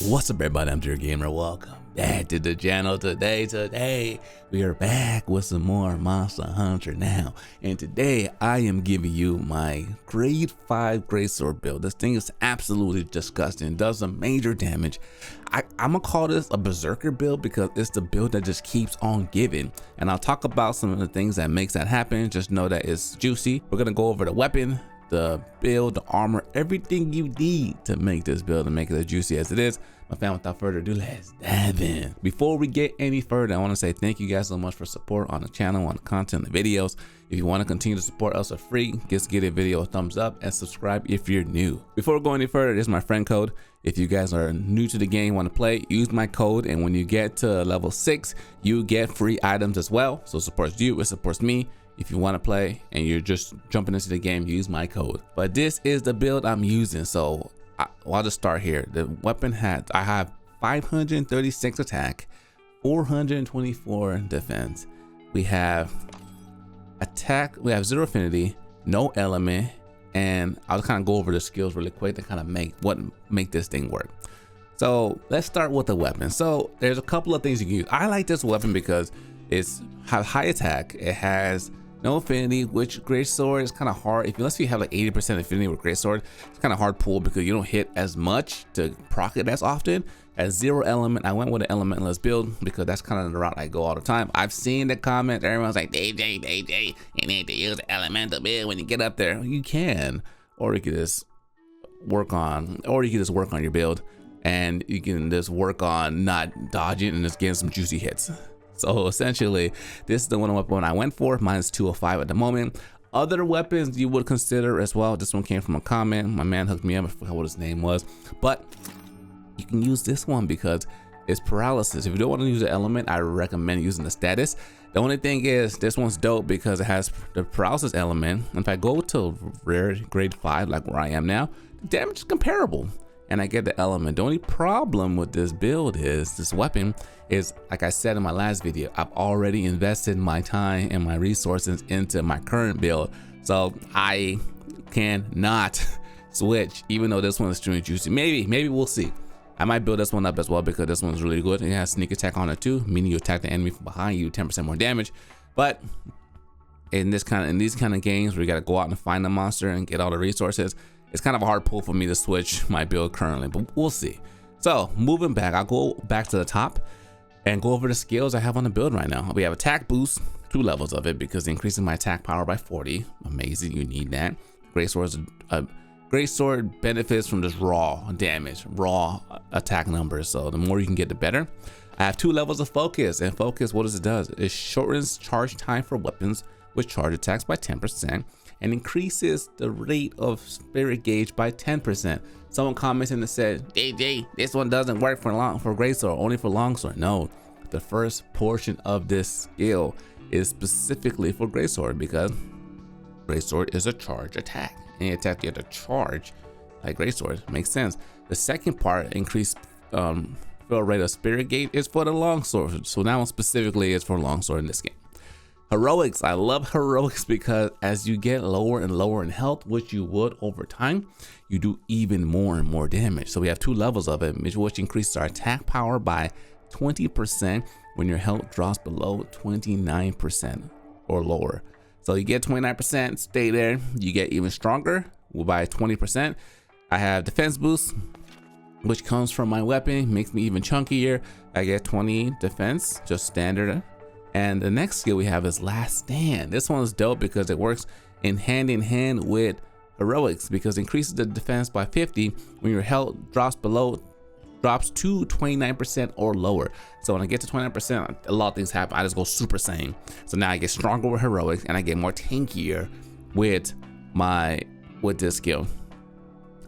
What's up, everybody? I'm Dear Gamer. Welcome back to the channel. Today we are back with some more Monster Hunter now, and today I am giving you my grade 5 greatsword build. This thing is absolutely disgusting, does some major damage. I'm gonna call this a berserker build because it's the build that just keeps on giving, and I'll talk about some of the things that makes that happen. Just know that it's juicy. We're gonna go over the weapon, the build, the armor, everything you need to make this build and make it as juicy as it is. My fam, without further ado, let's dive in. Before we get any further, I want to say thank you guys so much for support on the channel, on the content, the videos. If you want to continue to support us for free, just give a video a thumbs up and subscribe if you're new. Before we go any further, this is my friend code. If you guys are new to the game, want to play, use my code, and when you get to level 6, you get free items as well. So it supports you, it supports me. If you want to play and you're just jumping into the game, use my code. But this is the build I'm using, so I'll just start here. The weapon I have 536 attack, 424 defense. We have attack, we have 0 affinity, no element, and I'll kind of go over the skills really quick to kind of make this thing work. So let's start with the weapon. So there's a couple of things you can use. I like this weapon because it's has high attack, it has no affinity, which greatsword is kind of hard. Unless you have like 80% affinity with greatsword, it's kind of hard pull because you don't hit as much to proc it as often. As 0 element, I went with an elementless build because that's kind of the route I go all the time. I've seen the comments, everyone's like, DJ, you need to use the elemental build when you get up there. You can, or you can just work on, your build, and you can just work on not dodging and just getting some juicy hits. So essentially, this is the one weapon I went for. Mine is 205 at the moment. Other weapons you would consider as well. This one came from a comment. My man hooked me up. I forgot what his name was. But you can use this one because it's paralysis. If you don't want to use the element, I recommend using the status. The only thing is, this one's dope because it has the paralysis element. If I go to rare grade 5, like where I am now, the damage is comparable. And I get the element. The only problem with this build is, this weapon is, like I said in my last video, I've already invested my time and my resources into my current build. So I cannot switch, even though this one is extremely juicy. Maybe we'll see. I might build this one up as well because this one's really good. It has sneak attack on it too, meaning you attack the enemy from behind you, 10% more damage. But in these kind of games where you gotta go out and find the monster and get all the resources, it's kind of a hard pull for me to switch my build currently, but we'll see. So moving back, I'll go back to the top and go over the skills I have on the build right now. We have attack boost, 2 levels of it because increasing my attack power by 40. Amazing, you need that. Greatsword benefits from just raw damage, raw attack numbers. So the more you can get, the better. I have 2 levels of focus, and focus, what it does? It shortens charge time for weapons with charge attacks by 10%. And increases the rate of spirit gauge by 10%. Someone commented and said, DJ, this one doesn't work for greatsword, only for longsword. No, the first portion of this skill is specifically for greatsword because greatsword is a charge attack. Any attack you have to charge like greatsword makes sense. The second part, increased fill rate of spirit gauge, is for the longsword. So that one specifically is for longsword in this game. Heroics, I love heroics because as you get lower and lower in health, which you would over time, you do even more and more damage. So we have 2 levels of it, which increases our attack power by 20% when your health drops below 29% or lower. So you get 29%, stay there, you get even stronger by 20%. I have defense boost, which comes from my weapon, makes me even chunkier. I get 20 defense, just standard. And the next skill we have is Last Stand. This one is dope because it works in hand with heroics because it increases the defense by 50 when your health drops to 29% or lower. So when I get to 29%, a lot of things happen. I just go Super Saiyan. So now I get stronger with heroics and I get more tankier with this skill.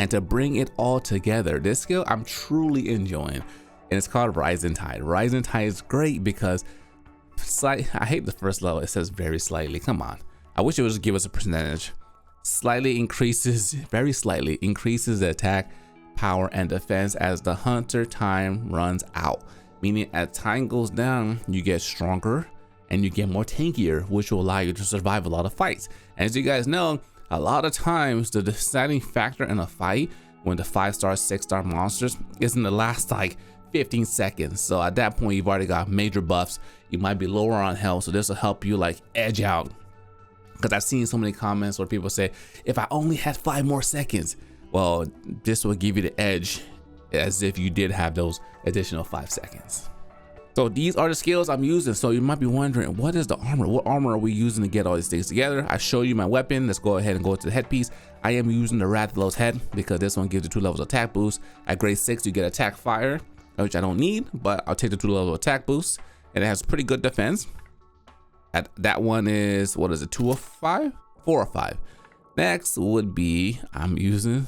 And to bring it all together, this skill I'm truly enjoying, and it's called Rising Tide. Rising Tide is great because I hate the first level. It says very slightly. Come on. I wish it would just give us a percentage. Very slightly increases the attack power and defense as the hunter time runs out. Meaning as time goes down, you get stronger and you get more tankier, which will allow you to survive a lot of fights. And as you guys know, a lot of times the deciding factor in a fight when the 5-star, 6-star monsters is in the last like 15 seconds. So at that point, you've already got major buffs. You might be lower on health, so this will help you like edge out. Because I've seen so many comments where people say, if I only had 5 more seconds, well, this will give you the edge as if you did have those additional 5 seconds. So these are the skills I'm using. So you might be wondering, what is the armor? What armor are we using to get all these things together? I show you my weapon. Let's go ahead and go to the headpiece. I am using the Rathalos head because this one gives you 2 levels of attack boost. At grade 6, you get attack fire, which I don't need, but I'll take the 2 levels of attack boost. And it has pretty good defense. That one is, what is it, 2 of 5? 4 of 5. Next would be, I'm using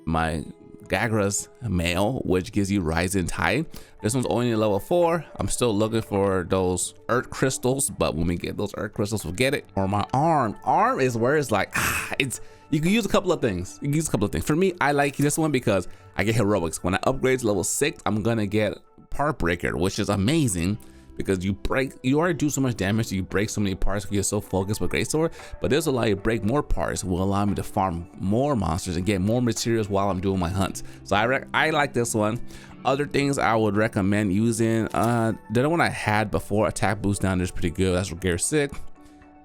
my Gagra's mail, which gives you Rising Tide. This one's only level 4. I'm still looking for those earth crystals, but when we get those earth crystals, we'll get it. Or my arm is where it's like, it's, you can use a couple of things. You can use a couple of things. For me, I like this one because I get heroics. When I upgrade to level 6, I'm gonna get Part Breaker, which is amazing because you already do so much damage, you break so many parts because you're so focused with Greatsword, but this will allow you to break more parts, will allow me to farm more monsters and get more materials while I'm doing my hunts. So I like this one. Other things I would recommend using, the one I had before, attack boost down is pretty good. That's Gear 6.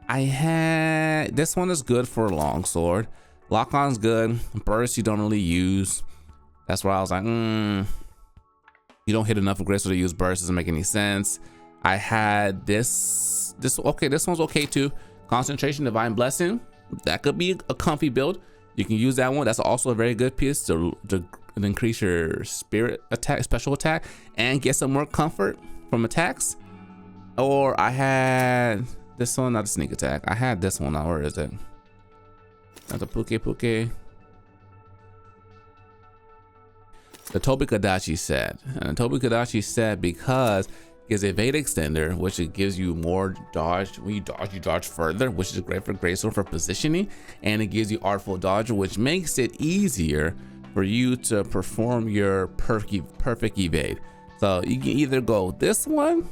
I had, this one is good for a longsword. Lock-on's good. Burst you don't really use. That's why I was like, you don't hit enough of Greatsword to use burst, doesn't make any sense. I had this okay, this one's okay too. Concentration, Divine Blessing, that could be a comfy build. You can use that one. That's also a very good piece to increase your spirit attack, special attack, and get some more comfort from attacks. Or I had this one, not a sneak attack. I had this one. Now where is it? That's a Puke. The Tobikadachi set. And the Tobikadachi set because is a Veda extender, which it gives you more dodge. When you dodge further, which is great for Greatsword for positioning, and it gives you Artful Dodge, which makes it easier for you to perform your perfect evade. So you can either go this one,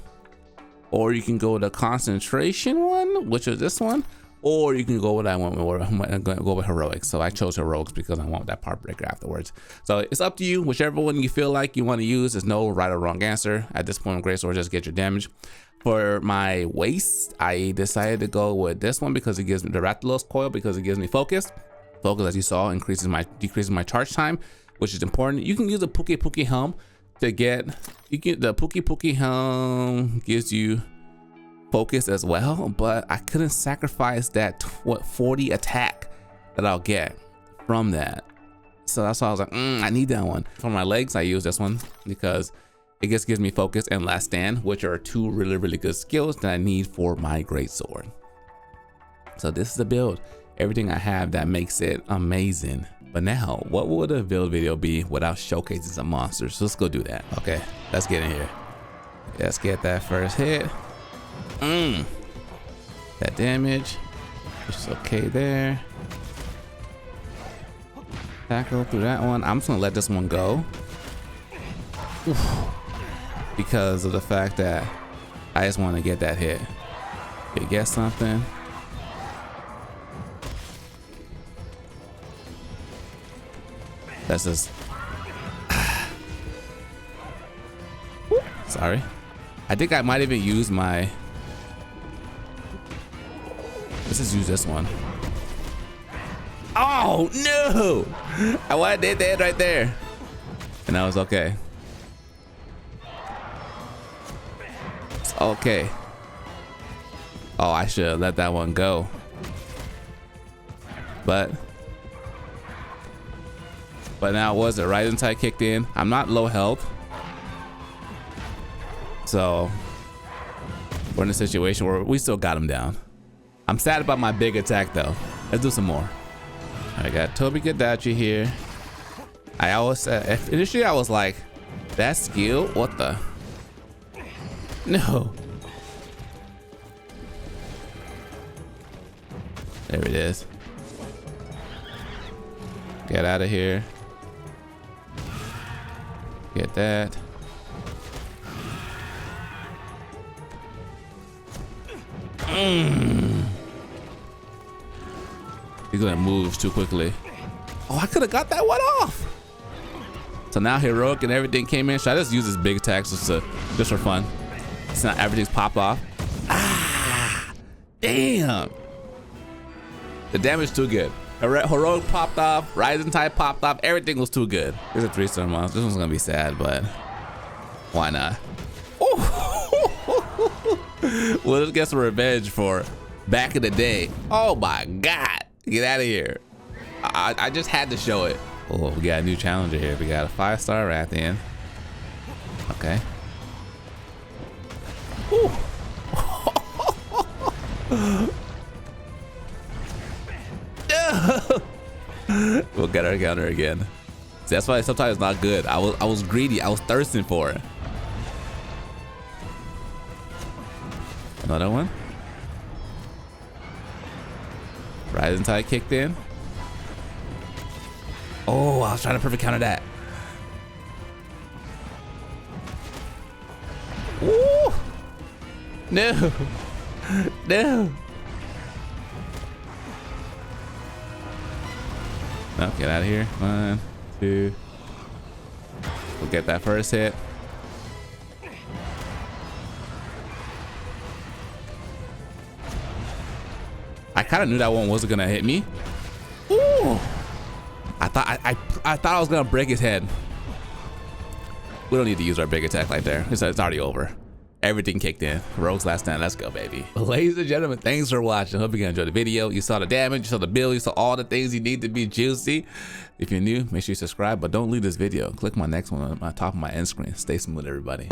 or you can go the concentration one, which is this one, or you can go with that one where I'm gonna go with heroics. So I chose heroics because I want that Part Breaker afterwards. So it's up to you, whichever one you feel like you want to use. There's no right or wrong answer at this point. Greatsword, just get your damage. For my waist, I decided to go with this one because it gives me the Rathalos coil, because it gives me focus. Focus, as you saw, decreases my charge time, which is important. You can use the Puke helm to get, the Puke helm gives you focus as well, but I couldn't sacrifice that 40 attack that I'll get from that. So that's why I was like, I need that one. For my legs, I use this one because it just gives me focus and last stand, which are 2 really good skills that I need for my greatsword. So this is the build, everything I have that makes it amazing. But now, what would a build video be without showcasing some monsters? So let's go do that. Okay, let's get in here. Let's get that first hit. That damage, which is okay there. Tackle through that one. I'm just gonna let this one go. Oof. Because of the fact that I just want to get that hit. Okay, get something. That's just sorry. I think I might even use my, let's just use this one. Oh no! I wanted that right there. And I was okay. It's okay. Oh, I should have let that one go. But now was it Rising Tide kicked in? I'm not low health. So we're in a situation where we still got him down. I'm sad about my big attack though. Let's do some more. I got Tobikadachi here. I always initially I was like, that skill? What the? No. There it is. Get out of here. Get that. He's gonna move too quickly. Oh, I could have got that one off. So now heroic and everything came in. Should I just use this big attacks just for fun? It's not everything's popped off. Ah, damn. The damage too good. Heroic popped off. Rising Tide popped off. Everything was too good. Here's a 3-star monster. This one's gonna be sad, but why not? We'll just get some revenge for back in the day. Oh my God. Get out of here. I just had to show it. Oh, we got a new challenger here. We got a 5-star Rathian. Okay. Ooh. We'll get our counter again. See, that's why sometimes it's not good. I was greedy. I was thirsting for it. Another one. Rising Tide kicked in. Oh, I was trying to perfect counter that. Ooh. No. No. No, get out of here. 1, 2. We'll get that first hit. I kind of knew that one wasn't gonna hit me. Ooh. I thought I was gonna break his head. We don't need to use our big attack like there. It's already over. Everything kicked in. Rogue's last stand. Let's go, baby. Ladies and gentlemen, thanks for watching. Hope you guys enjoyed the video. You saw the damage, you saw the build, you saw all the things you need to be juicy. If you're new, make sure you subscribe, but don't leave this video. Click my next one on the top of my end screen. Stay smooth, everybody.